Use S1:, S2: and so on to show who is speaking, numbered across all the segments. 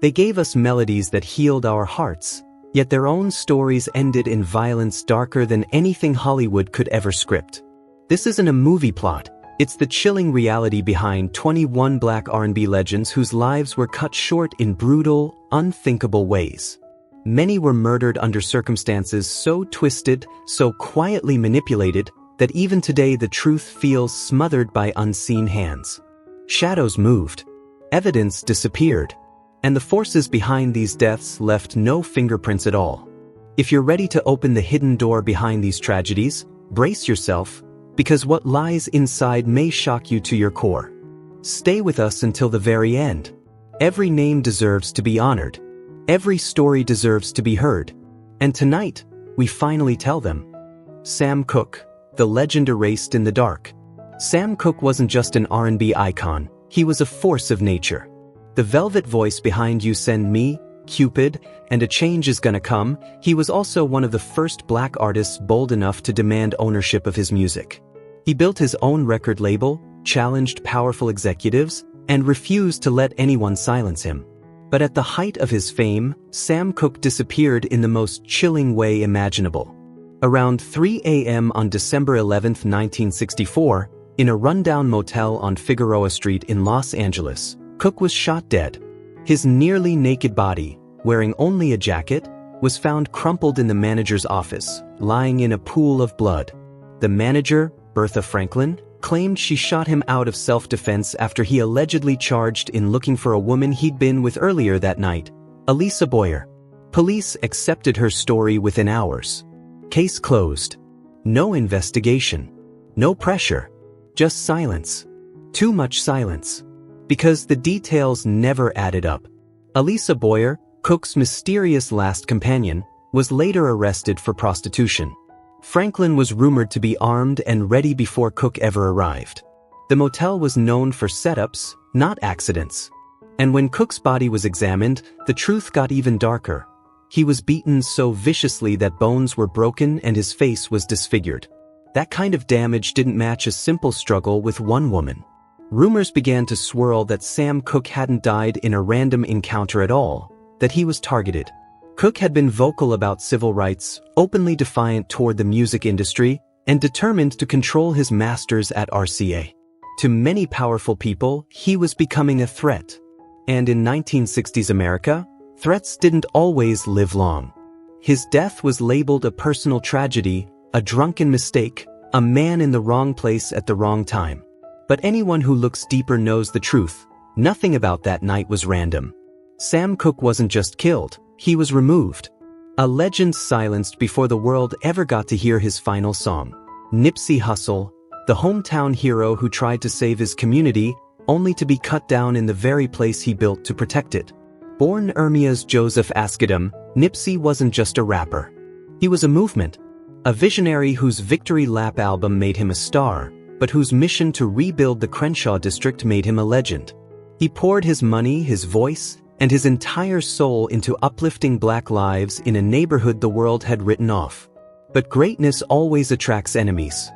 S1: They gave us melodies that healed our hearts, yet their own stories ended in violence darker than anything Hollywood could ever script. This isn't a movie plot, it's the chilling reality behind 21 Black R&B legends whose lives were cut short in brutal, unthinkable ways. Many were murdered under circumstances so twisted, so quietly manipulated, that even today the truth feels smothered by unseen hands. Shadows moved, evidence disappeared, and the forces behind these deaths left no fingerprints at all. If you're ready to open the hidden door behind these tragedies, brace yourself, because what lies inside may shock you to your core. Stay with us until the very end. Every name deserves to be honored. Every story deserves to be heard. And tonight, we finally tell them. Sam Cooke, the legend erased in the dark. Sam Cooke wasn't just an R&B icon, he was a force of nature. The velvet voice behind You Send Me, Cupid, and A Change Is Gonna Come, he was also one of the first black artists bold enough to demand ownership of his music. He built his own record label, challenged powerful executives, and refused to let anyone silence him. But at the height of his fame, Sam Cooke disappeared in the most chilling way imaginable. Around 3 a.m. on December 11, 1964, in a rundown motel on Figueroa Street in Los Angeles, Cooke was shot dead. His nearly naked body, wearing only a jacket, was found crumpled in the manager's office, lying in a pool of blood. The manager, Bertha Franklin, claimed she shot him out of self-defense after he allegedly charged in looking for a woman he'd been with earlier that night, Aaliyah Boyer. Police accepted her story within hours. Case closed. No investigation. No pressure. Just silence. Too much silence. Because the details never added up. Aaliyah Boyer, Cooke's mysterious last companion, was later arrested for prostitution. Franklin was rumored to be armed and ready before Cooke ever arrived. The motel was known for setups, not accidents. And when Cooke's body was examined, the truth got even darker. He was beaten so viciously that bones were broken and his face was disfigured. That kind of damage didn't match a simple struggle with one woman. Rumors began to swirl that Sam Cooke hadn't died in a random encounter at all, that he was targeted. Cooke had been vocal about civil rights, openly defiant toward the music industry, and determined to control his masters at RCA. To many powerful people, he was becoming a threat. And in 1960s America, threats didn't always live long. His death was labeled a personal tragedy, a drunken mistake, a man in the wrong place at the wrong time. But anyone who looks deeper knows the truth. Nothing about that night was random. Sam Cooke wasn't just killed, he was removed. A legend silenced before the world ever got to hear his final song. Nipsey Hussle, the hometown hero who tried to save his community, only to be cut down in the very place he built to protect it. Born Ermia's Joseph Askedam, Nipsey wasn't just a rapper. He was a movement. A visionary whose Victory Lap album made him a star, but whose mission to rebuild the Crenshaw district made him a legend. He poured his money, his voice, and his entire soul into uplifting black lives in a neighborhood the world had written off. But greatness always attracts enemies.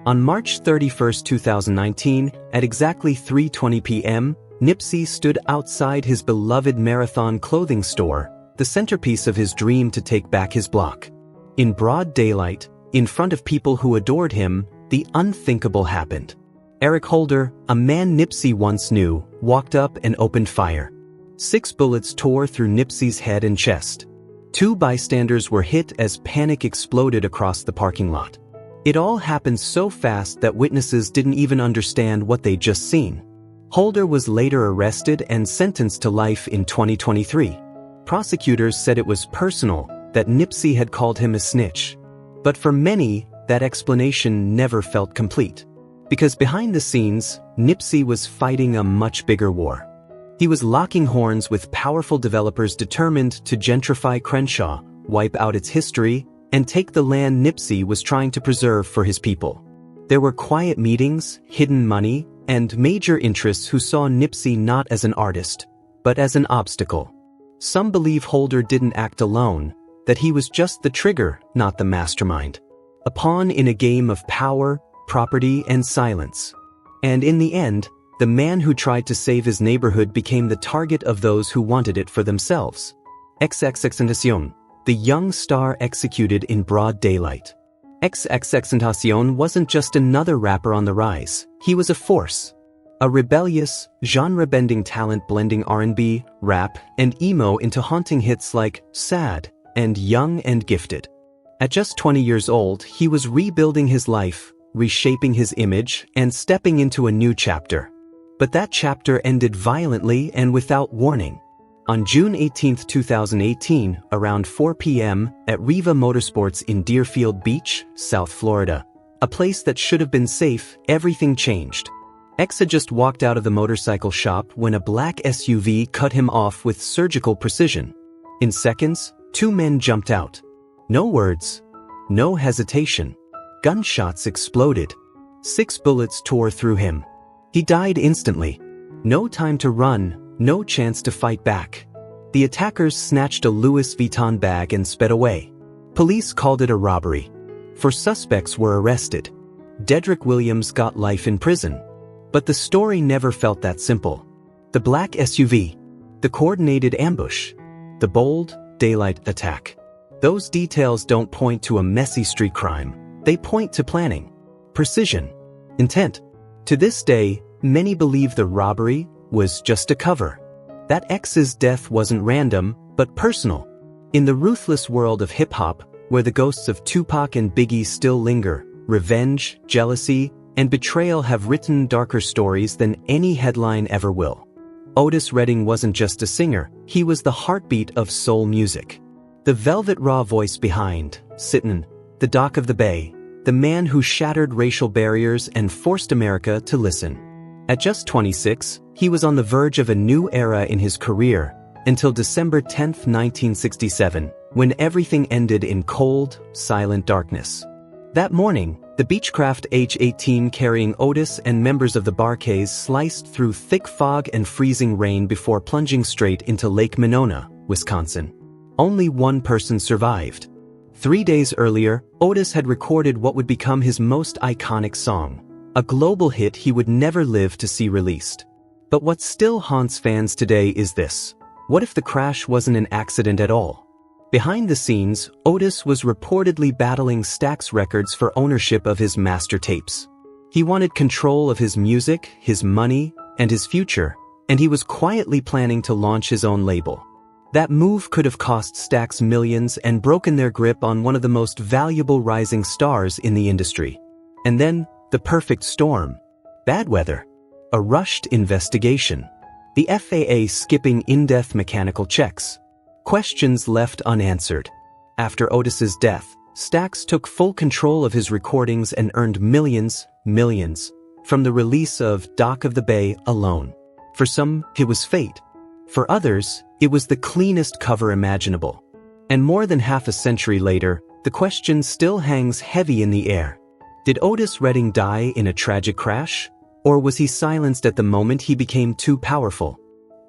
S1: On March 31, 2019, at exactly 3:20 p.m., Nipsey stood outside his beloved Marathon clothing store, the centerpiece of his dream to take back his block. In broad daylight, in front of people who adored him, the unthinkable happened. Eric Holder, a man Nipsey once knew, walked up and opened fire. 6 bullets tore through Nipsey's head and chest. 2 bystanders were hit as panic exploded across the parking lot. It all happened so fast that witnesses didn't even understand what they'd just seen. Holder was later arrested and sentenced to life in 2023. Prosecutors said it was personal, that Nipsey had called him a snitch. But for many, that explanation never felt complete. Because behind the scenes, Nipsey was fighting a much bigger war. He was locking horns with powerful developers determined to gentrify Crenshaw, wipe out its history, and take the land Nipsey was trying to preserve for his people. There were quiet meetings, hidden money, and major interests who saw Nipsey not as an artist, but as an obstacle. Some believe Holder didn't act alone, that he was just the trigger, not the mastermind. A pawn in a game of power, property, and silence. And in the end, The man who tried to save his neighborhood became the target of those who wanted it for themselves. XXXTentacion, the young star executed in broad daylight. XXXTentacion wasn't just another rapper on the rise, he was a force. A rebellious, genre-bending talent blending R&B, rap, and emo into haunting hits like Sad and Young and Gifted. At just 20 years old, he was rebuilding his life, reshaping his image, and stepping into a new chapter. But that chapter ended violently and without warning. On June 18, 2018, around 4 p.m., at Riva Motorsports in Deerfield Beach, South Florida, a place that should have been safe, everything changed. X had just walked out of the motorcycle shop when a black SUV cut him off with surgical precision. In seconds, two men jumped out. No words. No hesitation. Gunshots exploded. 6 bullets tore through him. He died instantly. No time to run, no chance to fight back. The attackers snatched a Louis Vuitton bag and sped away. Police called it a robbery. 4 suspects were arrested. Dedrick Williams got life in prison. But the story never felt that simple. The black SUV. The coordinated ambush. The bold, daylight attack. Those details don't point to a messy street crime. They point to planning, precision, intent. To this day, many believe the robbery was just a cover. That X's death wasn't random, but personal. In the ruthless world of hip-hop, where the ghosts of Tupac and Biggie still linger, revenge, jealousy, and betrayal have written darker stories than any headline ever will. Otis Redding wasn't just a singer, he was the heartbeat of soul music. The velvet raw voice behind, Sittin', the Dock of the Bay, the man who shattered racial barriers and forced America to listen. At just 26, he was on the verge of a new era in his career, until December 10, 1967, when everything ended in cold, silent darkness. That morning, the Beechcraft H-18 carrying Otis and members of the Bar-Kays sliced through thick fog and freezing rain before plunging straight into Lake Monona, Wisconsin. Only one person survived. 3 days earlier, Otis had recorded what would become his most iconic song, a global hit he would never live to see released. But what still haunts fans today is this: what if the crash wasn't an accident at all? Behind the scenes, Otis was reportedly battling Stax Records for ownership of his master tapes. He wanted control of his music, his money, and his future, and he was quietly planning to launch his own label. That move could have cost Stax millions and broken their grip on one of the most valuable rising stars in the industry. And then, the perfect storm. Bad weather. A rushed investigation. The FAA skipping in-depth mechanical checks. Questions left unanswered. After Otis's death, Stax took full control of his recordings and earned millions, from the release of Dock of the Bay alone. For some, it was fate. For others, it was the cleanest cover imaginable. And more than half a century later, the question still hangs heavy in the air. Did Otis Redding die in a tragic crash? Or was he silenced at the moment he became too powerful?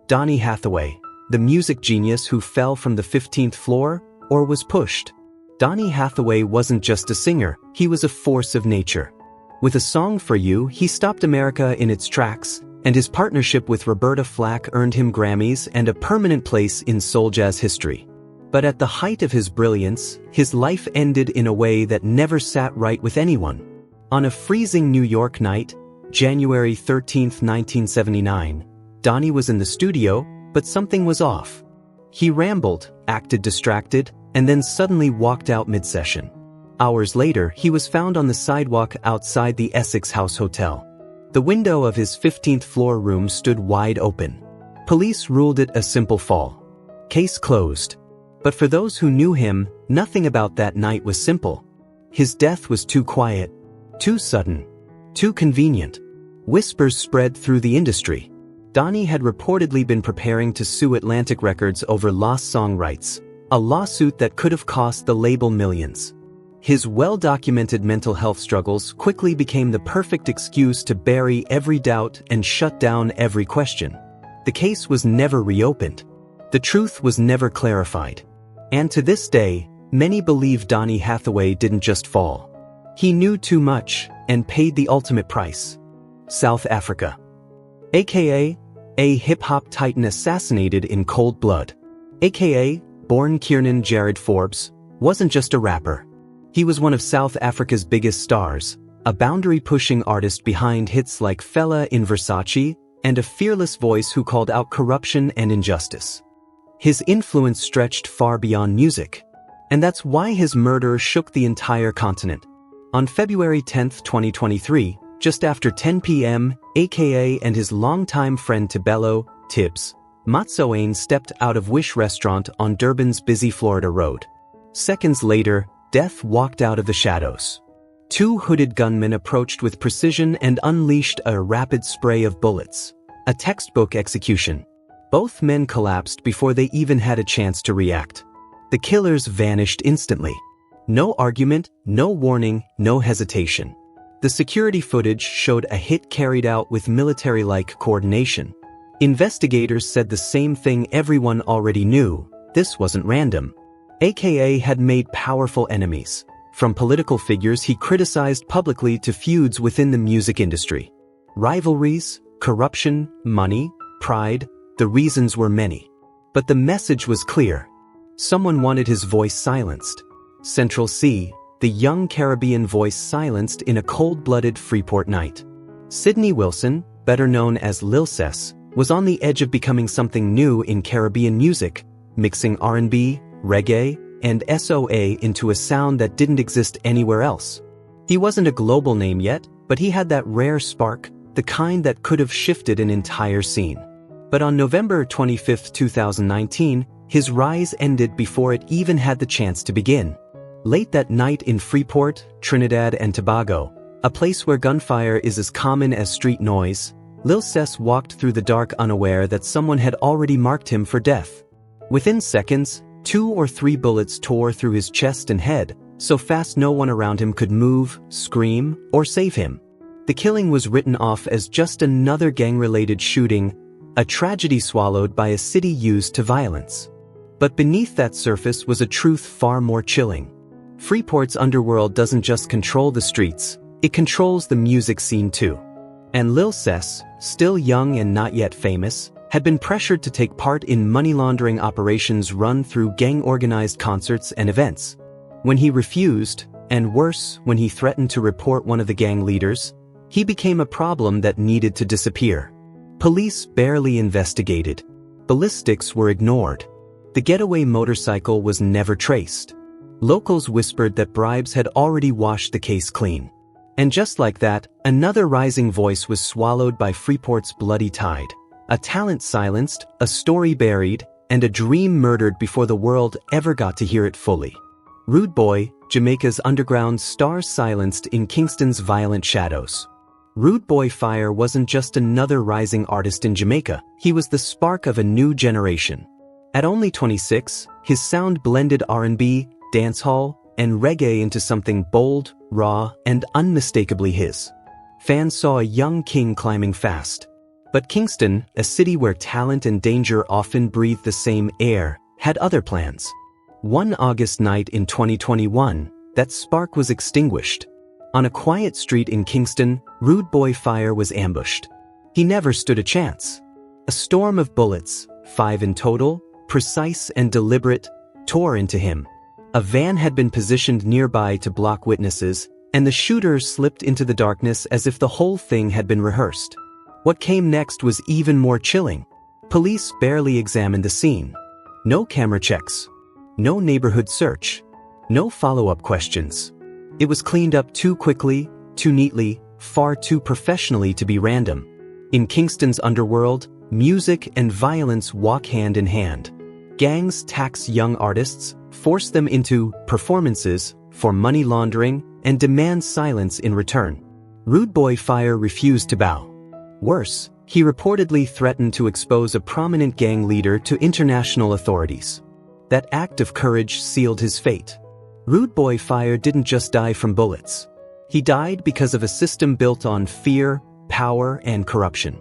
S1: Donny Hathaway, the music genius who fell from the 15th floor, or was pushed? Donny Hathaway wasn't just a singer, he was a force of nature. With A Song for You, he stopped America in its tracks, and his partnership with Roberta Flack earned him Grammys and a permanent place in soul jazz history. But at the height of his brilliance, his life ended in a way that never sat right with anyone. On a freezing New York night, January 13, 1979, Donny was in the studio, but something was off. He rambled, acted distracted, and then suddenly walked out mid-session. Hours later, he was found on the sidewalk outside the Essex House Hotel. The window of his 15th floor room stood wide open. Police ruled it a simple fall. Case closed. But for those who knew him, nothing about that night was simple. His death was too quiet, too sudden, too convenient. Whispers spread through the industry. Donny had reportedly been preparing to sue Atlantic Records over lost song rights, a lawsuit that could have cost the label millions. His well-documented mental health struggles quickly became the perfect excuse to bury every doubt and shut down every question. The case was never reopened. The truth was never clarified. And to this day, many believe Donny Hathaway didn't just fall. He knew too much and paid the ultimate price. South Africa. aka a hip-hop titan assassinated in cold blood. Aka, born Kiernan Jared Forbes, wasn't just a rapper. He was one of South Africa's biggest stars, a boundary-pushing artist behind hits like Fella in Versace, and a fearless voice who called out corruption and injustice. His influence stretched far beyond music, and that's why his murder shook the entire continent. On February 10, 2023, just after 10 p.m., aka and his longtime friend Tebello, Tibbs, Matsoane stepped out of Wish Restaurant on Durban's busy Florida road. Seconds later, death walked out of the shadows. Two hooded gunmen approached with precision and unleashed a rapid spray of bullets. A textbook execution. Both men collapsed before they even had a chance to react. The killers vanished instantly. No argument, no warning, no hesitation. The security footage showed a hit carried out with military-like coordination. Investigators said the same thing everyone already knew: this wasn't random. AKA had made powerful enemies. From political figures he criticized publicly to feuds within the music industry. Rivalries, corruption, money, pride, the reasons were many. But the message was clear. Someone wanted his voice silenced. Central C, the young Caribbean voice silenced in a cold-blooded Freeport night. Sydney Wilson, better known as Lil Ses, was on the edge of becoming something new in Caribbean music, mixing R&B, reggae, and SOA into a sound that didn't exist anywhere else. He wasn't a global name yet, but he had that rare spark, the kind that could have shifted an entire scene. But on November 25, 2019, his rise ended before it even had the chance to begin. Late that night in Freeport, Trinidad and Tobago, a place where gunfire is as common as street noise, Lil Ses walked through the dark unaware that someone had already marked him for death. Within seconds, 2 or 3 bullets tore through his chest and head, so fast no one around him could move, scream, or save him. The killing was written off as just another gang-related shooting, a tragedy swallowed by a city used to violence. But beneath that surface was a truth far more chilling. Freeport's underworld doesn't just control the streets, it controls the music scene too. And Lil Ses, still young and not yet famous, had been pressured to take part in money laundering operations run through gang-organized concerts and events. When he refused, and worse, when he threatened to report one of the gang leaders, he became a problem that needed to disappear. Police barely investigated. Ballistics were ignored. The getaway motorcycle was never traced. Locals whispered that bribes had already washed the case clean. And just like that, another rising voice was swallowed by Freeport's bloody tide. A talent silenced, a story buried, and a dream murdered before the world ever got to hear it fully. Rude Boy, Jamaica's underground star silenced in Kingston's violent shadows. Rude Boy Fire wasn't just another rising artist in Jamaica, he was the spark of a new generation. At only 26, his sound blended R&B, dancehall, and reggae into something bold, raw, and unmistakably his. Fans saw a young king climbing fast. But Kingston, a city where talent and danger often breathe the same air, had other plans. One August night in 2021, that spark was extinguished. On a quiet street in Kingston, Rude Boy Fire was ambushed. He never stood a chance. A storm of bullets, 5 in total, precise and deliberate, tore into him. A van had been positioned nearby to block witnesses, and the shooter slipped into the darkness as if the whole thing had been rehearsed. What came next was even more chilling. Police barely examined the scene. No camera checks. No neighborhood search. No follow-up questions. It was cleaned up too quickly, too neatly, far too professionally to be random. In Kingston's underworld, music and violence walk hand in hand. Gangs tax young artists, force them into performances for money laundering, and demand silence in return. Rude Boy Fire refused to bow. Worse, he reportedly threatened to expose a prominent gang leader to international authorities. That act of courage sealed his fate. Rude Boy Fire didn't just die from bullets. He died because of a system built on fear, power, and corruption.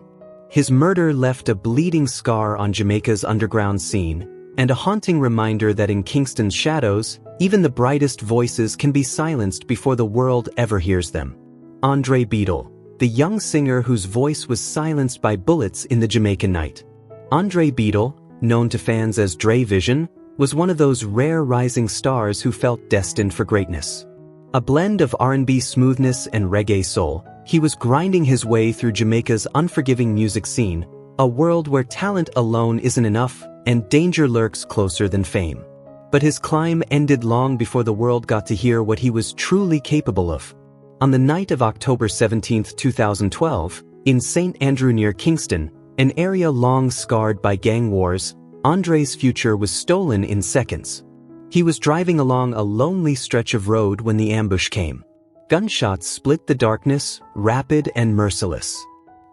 S1: His murder left a bleeding scar on Jamaica's underground scene, and a haunting reminder that in Kingston's shadows, even the brightest voices can be silenced before the world ever hears them. Andre Beadle, the young singer whose voice was silenced by bullets in the Jamaican night. Andre Beadle, known to fans as Dre Vision, was one of those rare rising stars who felt destined for greatness. A blend of R&B smoothness and reggae soul, he was grinding his way through Jamaica's unforgiving music scene, a world where talent alone isn't enough and danger lurks closer than fame. But his climb ended long before the world got to hear what he was truly capable of. On the night of October 17, 2012, in St. Andrew near Kingston, an area long scarred by gang wars, Andre's future was stolen in seconds. He was driving along a lonely stretch of road when the ambush came. Gunshots split the darkness, rapid and merciless.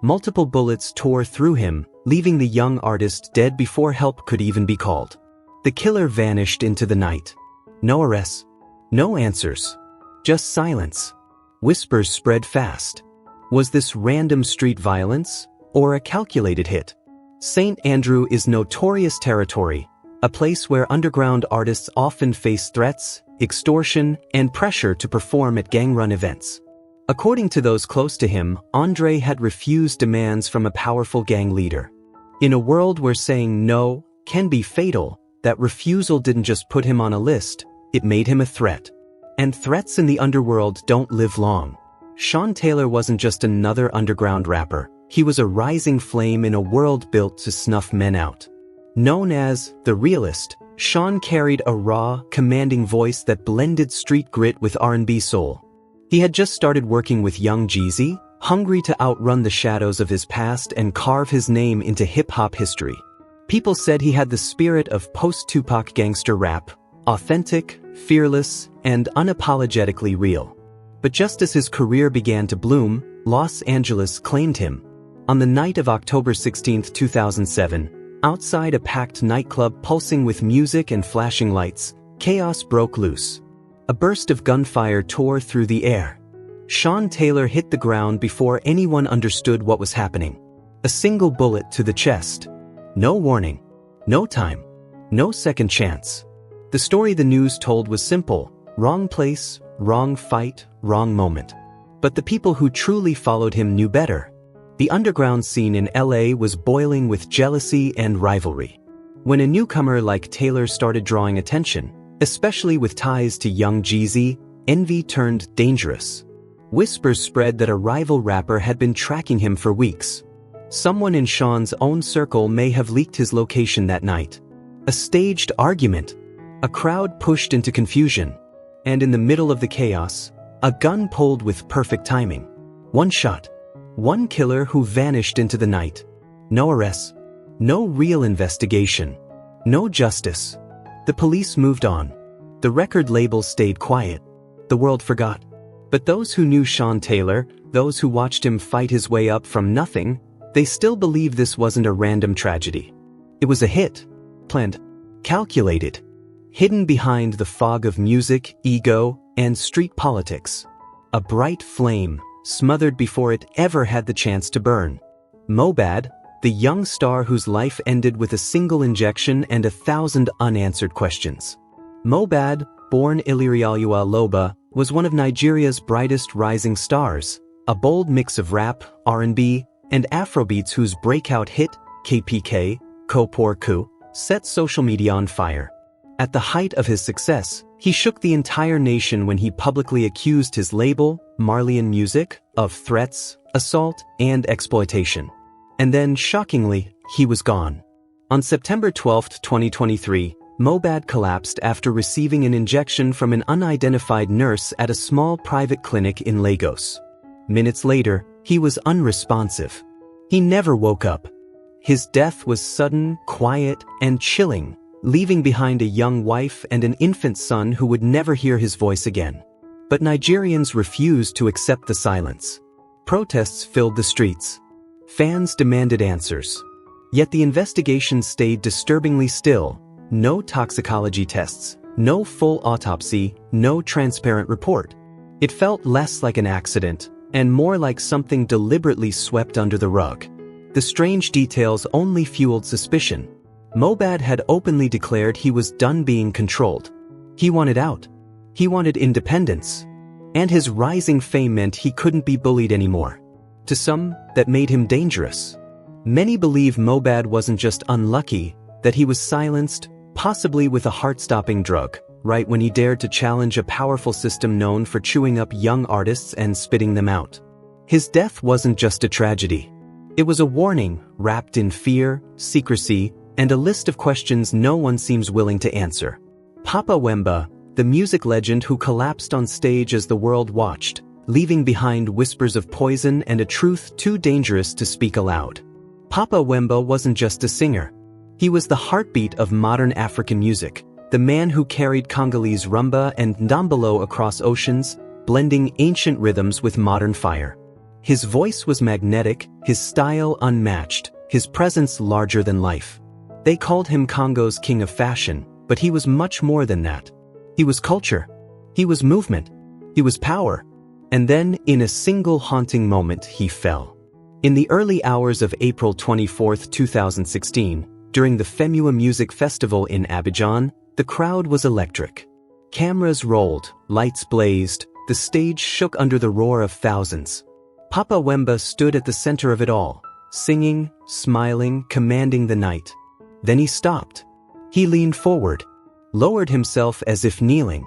S1: Multiple bullets tore through him, leaving the young artist dead before help could even be called. The killer vanished into the night. No arrests, no answers, just silence. Whispers spread fast. Was this random street violence, or a calculated hit? St. Andrew is notorious territory, a place where underground artists often face threats, extortion, and pressure to perform at gang-run events. According to those close to him, Andre had refused demands from a powerful gang leader. In a world where saying no can be fatal, that refusal didn't just put him on a list, it made him a threat. And threats in the underworld don't live long. Sean Taylor wasn't just another underground rapper. He was a rising flame in a world built to snuff men out. Known as the realist, Sean carried a raw, commanding voice that blended street grit with R&B soul. He had just started working with Young Jeezy, hungry to outrun the shadows of his past and carve his name into hip-hop history. People said he had the spirit of post-Tupac gangster rap, authentic, fearless, and unapologetically real. But just as his career began to bloom, Los Angeles claimed him. On the night of October 16, 2007, outside a packed nightclub pulsing with music and flashing lights, chaos broke loose. A burst of gunfire tore through the air. Sean Taylor hit the ground before anyone understood what was happening. A single bullet to the chest. No warning. No time. No second chance. The story the news told was simple: wrong place, wrong fight, wrong moment. But the people who truly followed him knew better. The underground scene in LA was boiling with jealousy and rivalry. When a newcomer like Taylor started drawing attention, especially with ties to Young Jeezy, envy turned dangerous. Whispers spread that a rival rapper had been tracking him for weeks. Someone in Sean's own circle may have leaked his location that night. A staged argument. A crowd pushed into confusion. And in the middle of the chaos, a gun pulled with perfect timing. One shot. One killer who vanished into the night. No arrests. No real investigation. No justice. The police moved on. The record label stayed quiet. The world forgot. But those who knew Sean Taylor, those who watched him fight his way up from nothing, they still believe this wasn't a random tragedy. It was a hit. Planned. Calculated. Hidden behind the fog of music, ego, and street politics. A bright flame, smothered before it ever had the chance to burn. Mobad, the young star whose life ended with a single injection and 1,000 unanswered questions. Mobad, born Ilirialua Loba, was one of Nigeria's brightest rising stars, a bold mix of rap, R&B, and Afrobeats whose breakout hit, KPK, Cooke, set social media on fire. At the height of his success, he shook the entire nation when he publicly accused his label, Marlian Music, of threats, assault, and exploitation. And then, shockingly, he was gone. On September 12, 2023, Mobad collapsed after receiving an injection from an unidentified nurse at a small private clinic in Lagos. Minutes later, he was unresponsive. He never woke up. His death was sudden, quiet, and chilling, leaving behind a young wife and an infant son who would never hear his voice again. But Nigerians refused to accept the silence. Protests filled the streets. Fans demanded answers. Yet the investigation stayed disturbingly still. No toxicology tests, no full autopsy, no transparent report. It felt less like an accident, and more like something deliberately swept under the rug. The strange details only fueled suspicion. Mobad had openly declared he was done being controlled. He wanted out. He wanted independence. And his rising fame meant he couldn't be bullied anymore. To some, that made him dangerous. Many believe Mobad wasn't just unlucky, that he was silenced, possibly with a heart-stopping drug, right when he dared to challenge a powerful system known for chewing up young artists and spitting them out. His death wasn't just a tragedy. It was a warning, wrapped in fear, secrecy, and a list of questions no one seems willing to answer. Papa Wemba, the music legend who collapsed on stage as the world watched, leaving behind whispers of poison and a truth too dangerous to speak aloud. Papa Wemba wasn't just a singer. He was the heartbeat of modern African music, the man who carried Congolese rumba and ndombolo across oceans, blending ancient rhythms with modern fire. His voice was magnetic, his style unmatched, his presence larger than life. They called him Congo's king of fashion, but he was much more than that. He was culture. He was movement. He was power. And then, in a single haunting moment, he fell. In the early hours of April 24, 2016, during the Femua Music Festival in Abidjan, the crowd was electric. Cameras rolled, lights blazed, the stage shook under the roar of thousands. Papa Wemba stood at the center of it all, singing, smiling, commanding the night. Then he stopped. He leaned forward, lowered himself as if kneeling,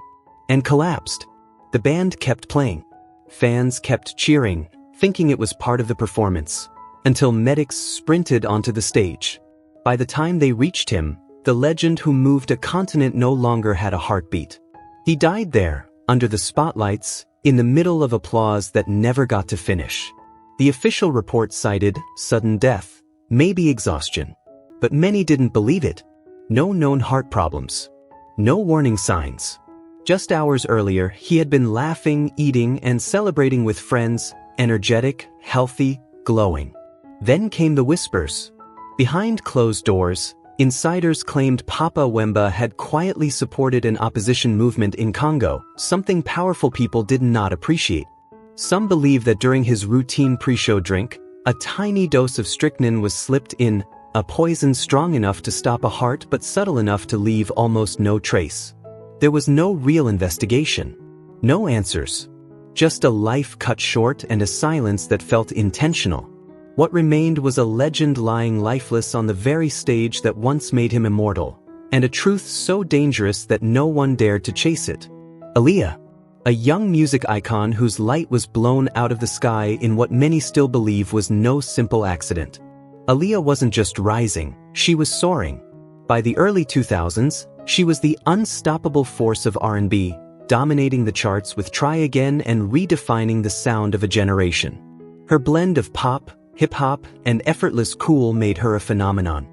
S1: and collapsed. The band kept playing. Fans kept cheering, thinking it was part of the performance, until medics sprinted onto the stage. By the time they reached him, the legend who moved a continent no longer had a heartbeat. He died there, under the spotlights, in the middle of applause that never got to finish. The official report cited sudden death, maybe exhaustion. But many didn't believe it. No known heart problems. No warning signs. Just hours earlier, he had been laughing, eating, and celebrating with friends, energetic, healthy, glowing. Then came the whispers. Behind closed doors, insiders claimed Papa Wemba had quietly supported an opposition movement in Congo, something powerful people did not appreciate. Some believe that during his routine pre-show drink, a tiny dose of strychnine was slipped in, a poison strong enough to stop a heart but subtle enough to leave almost no trace. There was no real investigation. No answers. Just a life cut short and a silence that felt intentional. What remained was a legend lying lifeless on the very stage that once made him immortal, and a truth so dangerous that no one dared to chase it. Aaliyah, a young music icon whose light was blown out of the sky in what many still believe was no simple accident. Aaliyah wasn't just rising, she was soaring. By the early 2000s, she was the unstoppable force of R&B, dominating the charts with Try Again and redefining the sound of a generation. Her blend of pop, hip-hop, and effortless cool made her a phenomenon.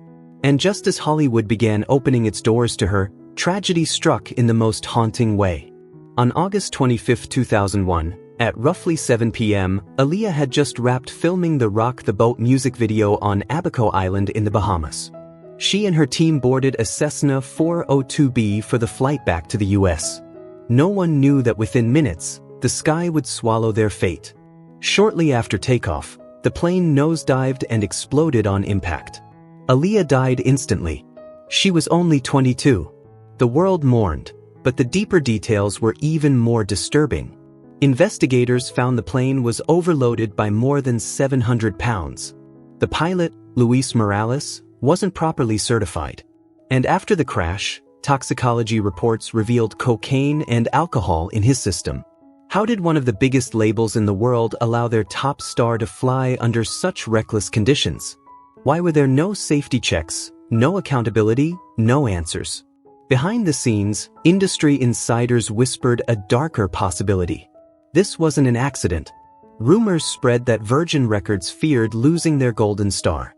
S1: And just as Hollywood began opening its doors to her, tragedy struck in the most haunting way. On August 25, 2001, at roughly 7 p.m., Aaliyah had just wrapped filming the Rock the Boat music video on Abaco Island in the Bahamas. She and her team boarded a Cessna 402B for the flight back to the U.S. No one knew that within minutes, the sky would swallow their fate. Shortly after takeoff, the plane nosedived and exploded on impact. Aaliyah died instantly. She was only 22. The world mourned, but the deeper details were even more disturbing. Investigators found the plane was overloaded by more than 700 pounds. The pilot, Luis Morales, wasn't properly certified. And after the crash, toxicology reports revealed cocaine and alcohol in his system. How did one of the biggest labels in the world allow their top star to fly under such reckless conditions? Why were there no safety checks, no accountability, no answers? Behind the scenes, industry insiders whispered a darker possibility. This wasn't an accident. Rumors spread that Virgin Records feared losing their golden star.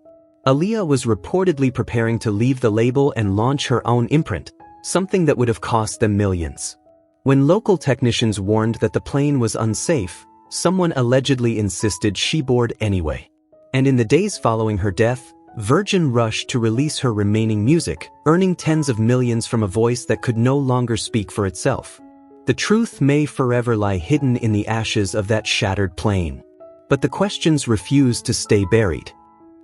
S1: Aaliyah was reportedly preparing to leave the label and launch her own imprint, something that would have cost them millions. When local technicians warned that the plane was unsafe, someone allegedly insisted she board anyway. And in the days following her death, Virgin rushed to release her remaining music, earning tens of millions from a voice that could no longer speak for itself. The truth may forever lie hidden in the ashes of that shattered plane. But the questions refused to stay buried.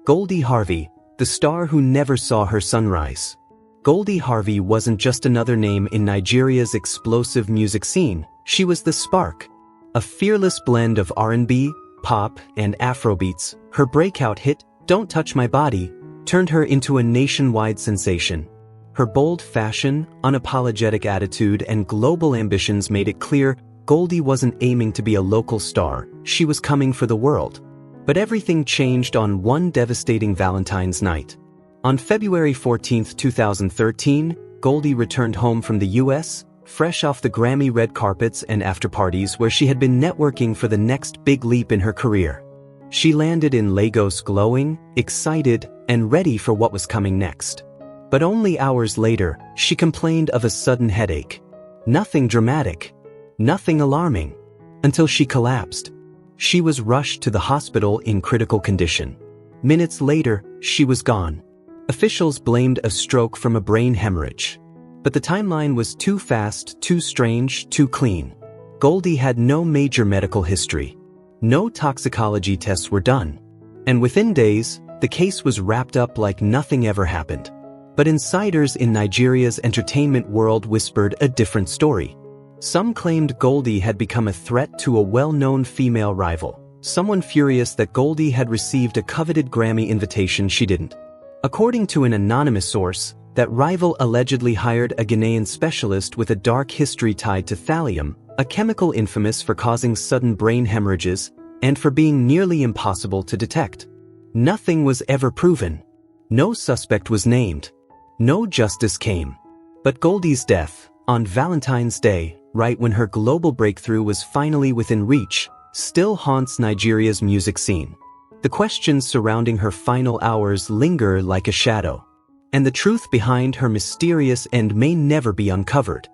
S1: Goldie Harvey, the star who never saw her sunrise. Goldie Harvey wasn't just another name in Nigeria's explosive music scene, she was the spark. A fearless blend of R&B, pop, and Afrobeats, her breakout hit, Don't Touch My Body, turned her into a nationwide sensation. Her bold fashion, unapologetic attitude, and global ambitions made it clear Goldie wasn't aiming to be a local star, she was coming for the world. But everything changed on one devastating Valentine's night. On February 14, 2013, Goldie returned home from the US, fresh off the Grammy red carpets and after-parties where she had been networking for the next big leap in her career. She landed in Lagos glowing, excited, and ready for what was coming next. But only hours later, she complained of a sudden headache. Nothing dramatic. Nothing alarming. Until she collapsed. She was rushed to the hospital in critical condition. Minutes later, she was gone. Officials blamed a stroke from a brain hemorrhage. But the timeline was too fast, too strange, too clean. Goldie had no major medical history. No toxicology tests were done. And within days, the case was wrapped up like nothing ever happened. But insiders in Nigeria's entertainment world whispered a different story. Some claimed Goldie had become a threat to a well-known female rival, someone furious that Goldie had received a coveted Grammy invitation she didn't. According to an anonymous source, that rival allegedly hired a Ghanaian specialist with a dark history tied to thallium, a chemical infamous for causing sudden brain hemorrhages and for being nearly impossible to detect. Nothing was ever proven. No suspect was named. No justice came. But Goldie's death, on Valentine's Day, right when her global breakthrough was finally within reach, still haunts Nigeria's music scene. The questions surrounding her final hours linger like a shadow. And the truth behind her mysterious end may never be uncovered.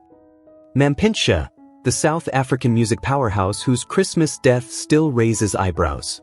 S1: Mampintsha, the South African music powerhouse whose Christmas death still raises eyebrows.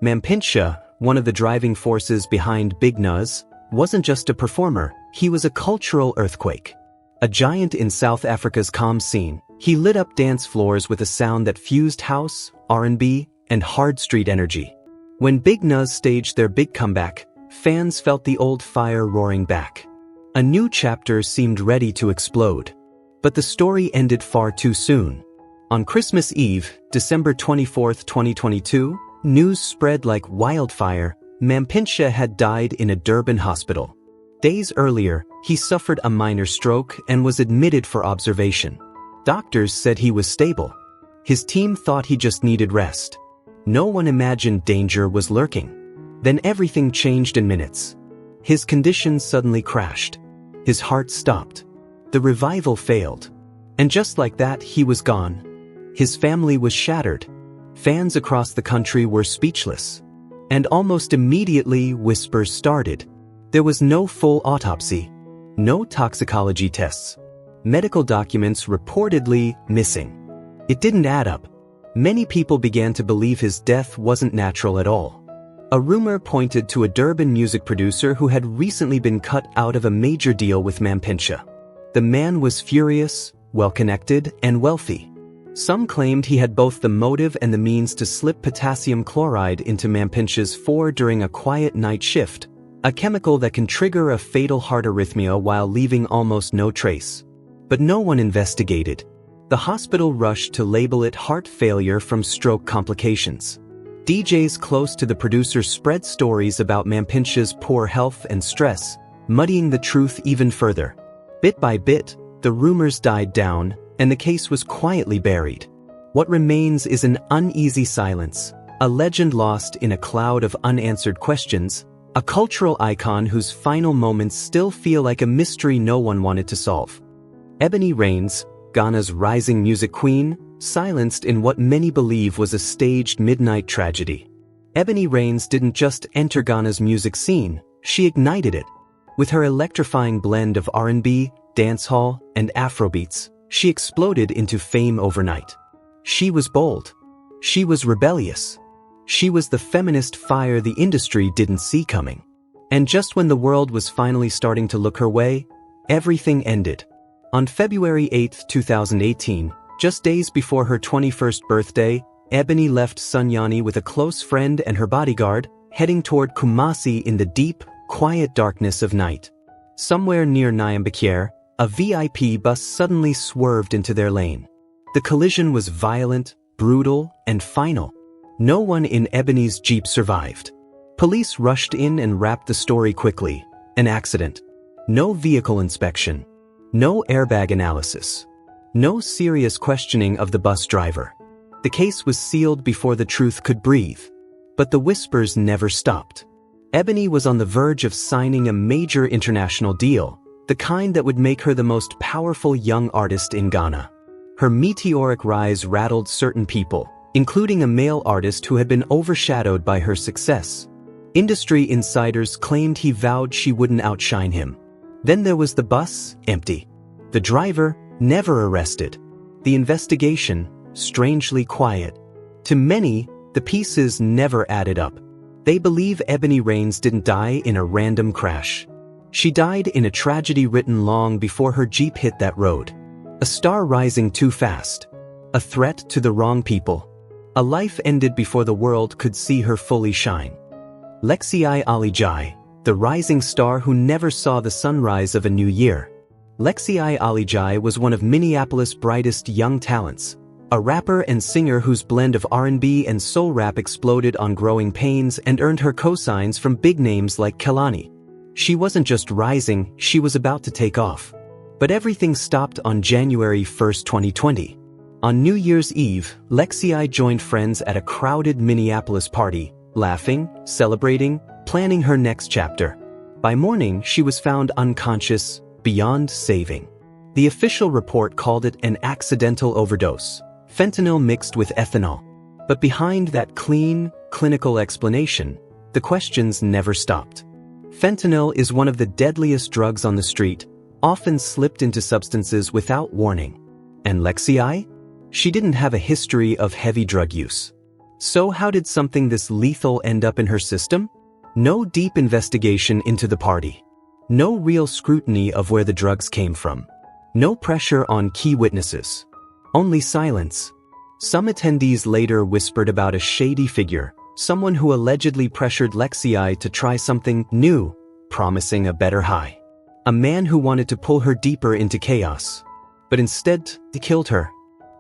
S1: Mampintsha, one of the driving forces behind Big Nuz, wasn't just a performer, he was a cultural earthquake. A giant in South Africa's calm scene, he lit up dance floors with a sound that fused house, R&B, and hard street energy. When Big Nuz staged their big comeback, fans felt the old fire roaring back. A new chapter seemed ready to explode. But the story ended far too soon. On Christmas Eve, December 24, 2022, news spread like wildfire. Mampintsha had died in a Durban hospital. Days earlier, he suffered a minor stroke and was admitted for observation. Doctors said he was stable. His team thought he just needed rest. No one imagined danger was lurking. Then everything changed in minutes. His condition suddenly crashed. His heart stopped. The revival failed. And just like that, he was gone. His family was shattered. Fans across the country were speechless. And almost immediately, whispers started. There was no full autopsy. No toxicology tests. Medical documents reportedly missing. It didn't add up. Many people began to believe his death wasn't natural at all. A rumor pointed to a Durban music producer who had recently been cut out of a major deal with Mampintsha. The man was furious, well-connected, and wealthy. Some claimed he had both the motive and the means to slip potassium chloride into Mampintsha's fore during a quiet night shift, a chemical that can trigger a fatal heart arrhythmia while leaving almost no trace. But no one investigated. The hospital rushed to label it heart failure from stroke complications. DJs close to the producer spread stories about Mampintsha's poor health and stress, muddying the truth even further. Bit by bit, the rumors died down, and the case was quietly buried. What remains is an uneasy silence, a legend lost in a cloud of unanswered questions, a cultural icon whose final moments still feel like a mystery no one wanted to solve. Ebony Reigns, Ghana's rising music queen, silenced in what many believe was a staged midnight tragedy. Ebony Reigns didn't just enter Ghana's music scene, she ignited it. With her electrifying blend of R&B, dancehall, and Afrobeats, she exploded into fame overnight. She was bold. She was rebellious. She was the feminist fire the industry didn't see coming. And just when the world was finally starting to look her way, everything ended. On February 8, 2018, just days before her 21st birthday, Ebony left Sunyani with a close friend and her bodyguard, heading toward Kumasi in the deep, quiet darkness of night. Somewhere near Nyambakere, a VIP bus suddenly swerved into their lane. The collision was violent, brutal, and final. No one in Ebony's Jeep survived. Police rushed in and wrapped the story quickly. An accident. No vehicle inspection. No airbag analysis. No serious questioning of the bus driver. The case was sealed before the truth could breathe. But the whispers never stopped. Ebony was on the verge of signing a major international deal, the kind that would make her the most powerful young artist in Ghana. Her meteoric rise rattled certain people, including a male artist who had been overshadowed by her success. Industry insiders claimed he vowed she wouldn't outshine him. Then there was the bus, empty. The driver, never arrested. The investigation, strangely quiet. To many, the pieces never added up. They believe Ebony Raines didn't die in a random crash. She died in a tragedy written long before her Jeep hit that road. A star rising too fast. A threat to the wrong people. A life ended before the world could see her fully shine. Aaliyah and XXXTentacion, the rising star who never saw the sunrise of a new year. Aaliyah and XXXTentacion was one of Minneapolis' brightest young talents, a rapper and singer whose blend of R&B and soul rap exploded on Growing Pains and earned her cosigns from big names like Kehlani. She wasn't just rising, she was about to take off. But everything stopped on January 1, 2020. On New Year's Eve, XXXTentacion joined friends at a crowded Minneapolis party, laughing, celebrating, planning her next chapter. By morning, she was found unconscious, beyond saving. The official report called it an accidental overdose, fentanyl mixed with ethanol. But behind that clean, clinical explanation, the questions never stopped. Fentanyl is one of the deadliest drugs on the street, often slipped into substances without warning. And XXXTentacion? She didn't have a history of heavy drug use. So how did something this lethal end up in her system? No deep investigation into the party. No real scrutiny of where the drugs came from. No pressure on key witnesses. Only silence. Some attendees later whispered about a shady figure, someone who allegedly pressured XXXTentacion to try something new, promising a better high. A man who wanted to pull her deeper into chaos. But instead, he killed her.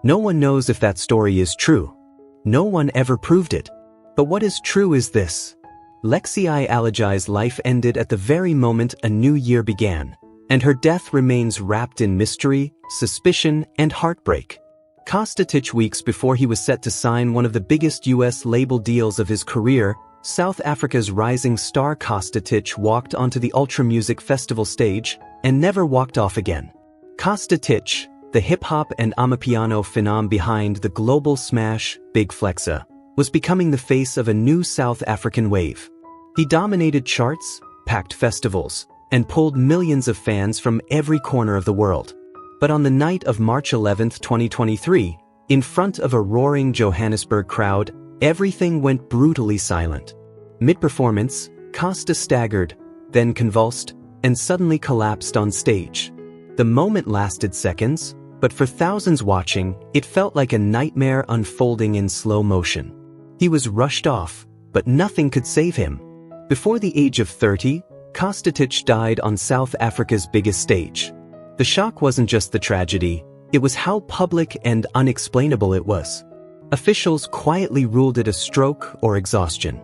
S1: No one knows if that story is true. No one ever proved it. But what is true is this. XXXTentacion Alaji's life ended at the very moment a new year began, and her death remains wrapped in mystery, suspicion, and heartbreak. Costatich weeks before he was set to sign one of the biggest US label deals of his career, South Africa's rising star Costatich walked onto the Ultra Music Festival stage and never walked off again. Costatich, the hip-hop and amapiano phenom behind the global smash, Big Flexa, was becoming the face of a new South African wave. He dominated charts, packed festivals, and pulled millions of fans from every corner of the world. But on the night of March 11, 2023, in front of a roaring Johannesburg crowd, everything went brutally silent. Mid-performance, Costa staggered, then convulsed, and suddenly collapsed on stage. The moment lasted seconds, but for thousands watching, it felt like a nightmare unfolding in slow motion. He was rushed off, but nothing could save him. Before the age of 30, Costatich died on South Africa's biggest stage. The shock wasn't just the tragedy, it was how public and unexplainable it was. Officials quietly ruled it a stroke or exhaustion.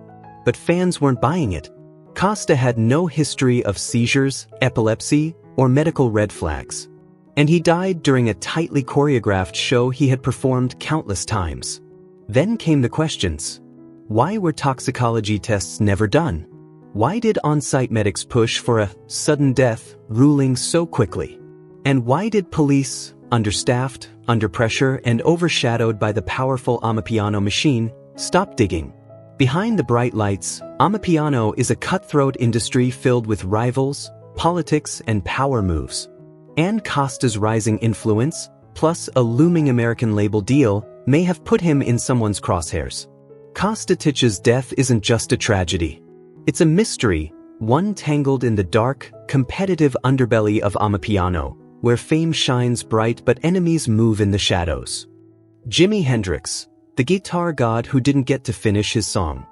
S1: But fans weren't buying it. Costa had no history of seizures, epilepsy, or medical red flags. And he died during a tightly choreographed show he had performed countless times. Then came the questions. Why were toxicology tests never done? Why did on-site medics push for a sudden death ruling so quickly? And why did police, understaffed, under pressure, and overshadowed by the powerful amapiano machine, stop digging? Behind the bright lights, amapiano is a cutthroat industry filled with rivals, politics, and power moves. And Costa's rising influence, plus a looming American label deal, may have put him in someone's crosshairs. Costatich's death isn't just a tragedy. It's a mystery, one tangled in the dark, competitive underbelly of amapiano, where fame shines bright but enemies move in the shadows. Jimi Hendrix, the guitar god who didn't get to finish his song.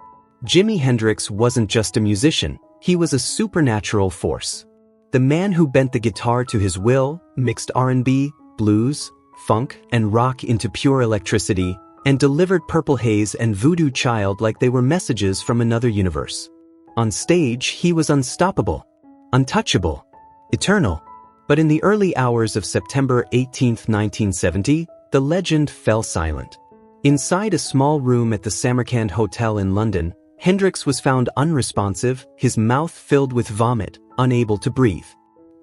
S1: Jimi Hendrix wasn't just a musician, he was a supernatural force. The man who bent the guitar to his will, mixed R&B, blues, funk, and rock into pure electricity, and delivered Purple Haze and Voodoo Child like they were messages from another universe. On stage, he was unstoppable, untouchable, eternal. But in the early hours of September 18, 1970, the legend fell silent. Inside a small room at the Samarkand Hotel in London, Hendrix was found unresponsive, his mouth filled with vomit, unable to breathe.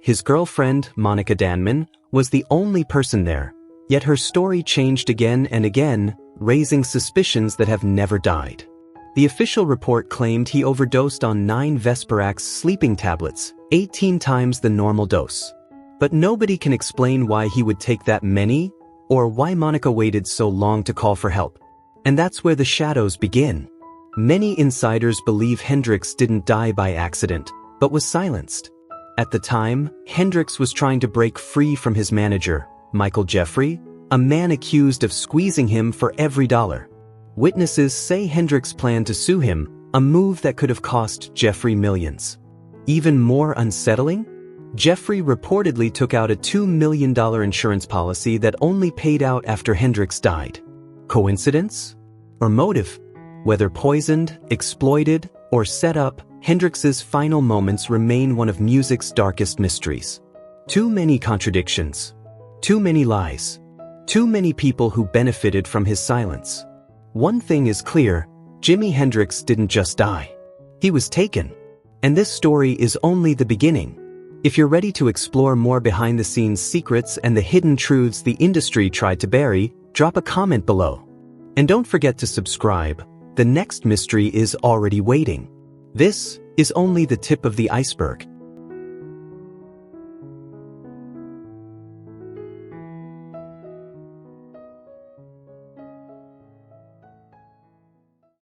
S1: His girlfriend, Monica Danman, was the only person there, yet her story changed again and again, raising suspicions that have never died. The official report claimed he overdosed on 9 Vesparax sleeping tablets, 18 times the normal dose. But nobody can explain why he would take that many, or why Monica waited so long to call for help. And that's where the shadows begin. Many insiders believe Hendrix didn't die by accident, but was silenced. At the time, Hendrix was trying to break free from his manager, Michael Jeffrey, a man accused of squeezing him for every dollar. Witnesses say Hendrix planned to sue him, a move that could have cost Jeffrey millions. Even more unsettling? Jeffrey reportedly took out a $2 million insurance policy that only paid out after Hendrix died. Coincidence? Or motive? Whether poisoned, exploited, or set up, Hendrix's final moments remain one of music's darkest mysteries. Too many contradictions. Too many lies. Too many people who benefited from his silence. One thing is clear, Jimi Hendrix didn't just die. He was taken. And this story is only the beginning. If you're ready to explore more behind-the-scenes secrets and the hidden truths the industry tried to bury, drop a comment below. And don't forget to subscribe. The next mystery is already waiting. This is only the tip of the iceberg.